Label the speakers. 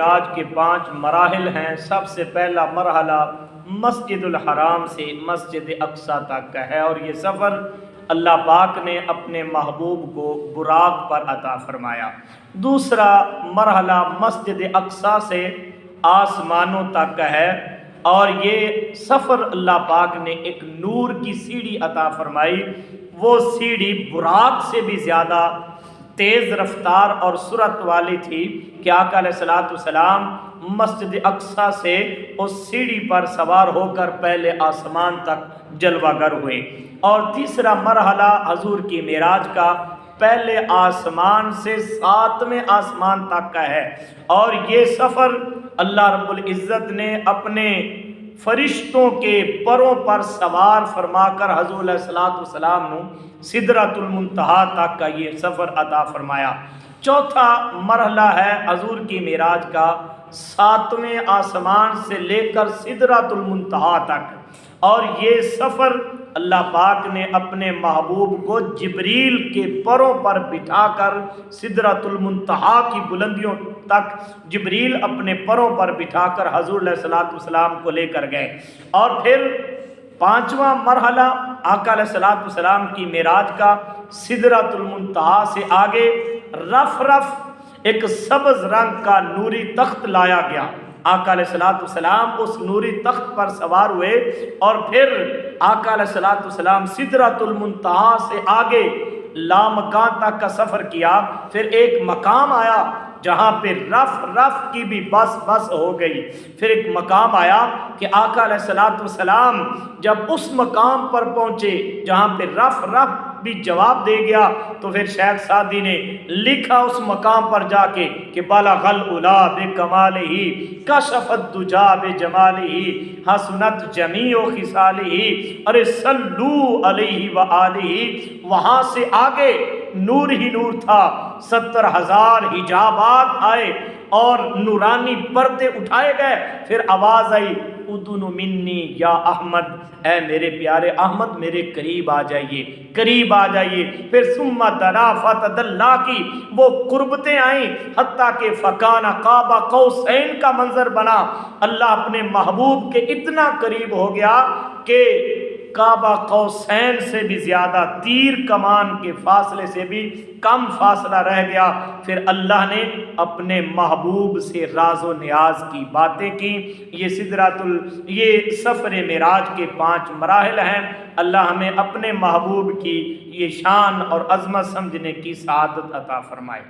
Speaker 1: معراج کے 5 مراحل ہیں۔ سب سے پہلا مرحلہ مسجد الحرام سے مسجد اقصی تک کا ہے، اور یہ سفر اللہ پاک نے اپنے محبوب کو براق پر عطا فرمایا۔ دوسرا مرحلہ مسجد اقصی سے آسمانوں تک کا ہے، اور یہ سفر اللہ پاک نے ایک نور کی سیڑھی عطا فرمائی۔ وہ سیڑھی براق سے بھی زیادہ تیز رفتار اور سرعت والی تھی کہ آقا علیہ الصلوۃ والسلام مسجد اقصی سے اس سیڑھی پر سوار ہو کر پہلے آسمان تک جلوہ گر ہوئے۔ اور تیسرا مرحلہ حضور کی معراج کا پہلے آسمان سے 7ویں آسمان تک کا ہے، اور یہ سفر اللہ رب العزت نے اپنے فرشتوں کے پروں پر سوار فرما کر حضور علیہ الصلوۃ والسلام نے سدرۃ المنتہا تک کا یہ سفر عطا فرمایا۔ چوتھا مرحلہ ہے حضور کی معراج کا 7ویں آسمان سے لے کر سدرۃ المنتہا تک، اور یہ سفر اللہ پاک نے اپنے محبوب کو جبریل کے پروں پر بٹھا کر سدرۃ المنتہا کی بلندیوں تک جبریل اپنے پروں پر بٹھا کر حضور علیہ الصلوۃ والسلام کو لے کر گئے۔ اور پھر 5واں مرحلہ آقا علیہ الصلوۃ والسلام کی معراج کا سدرۃ المنتہا سے آگے رف ایک سبز رنگ کا نوری تخت لایا گیا۔ آقا علیہ الصلوۃ والسلام اس نوری تخت پر سوار ہوئے، اور پھر آقا علیہ الصلوۃ والسلام سدرۃ المنتہا سے آگے لامکان تک کا سفر کیا۔ پھر ایک مقام آیا جہاں پہ رف کی بھی بس ہو گئی۔ پھر ایک مقام آیا کہ آقا علیہ الصلوۃ والسلام جب اس مقام پر پہنچے جہاں پہ رف بھی جواب دے گیا، تو پھر شیخ سعدی نے لکھا اس مقام پر جا کے کہ بلغ العلا بکمالہ کشف الدجا بجمالہ حسنت جمیع خصالہ، ارے صلو علیہ وآلہ۔ وہاں سے آگے نور ہی نور تھا، 70,000 حجابات آئے اور نورانی پردے اٹھائے گئے۔ پھر آواز آئی ادن منی یا احمد، اے میرے پیارے احمد میرے قریب آ جائیے، قریب آ جائیے۔ پھر ثم دنا فتدلی کی وہ قربتیں آئیں، حتیٰ کہ فکان قاب قوسین کا منظر بنا۔ اللہ اپنے محبوب کے اتنا قریب ہو گیا کہ کعبہ قوسین سے بھی زیادہ، تیر کمان کے فاصلے سے بھی کم فاصلہ رہ گیا۔ پھر اللہ نے اپنے محبوب سے راز و نیاز کی باتیں کی۔ یہ سفر معراج کے 5 مراحل ہیں۔ اللہ ہمیں اپنے محبوب کی یہ شان اور عظمت سمجھنے کی سعادت عطا فرمائے۔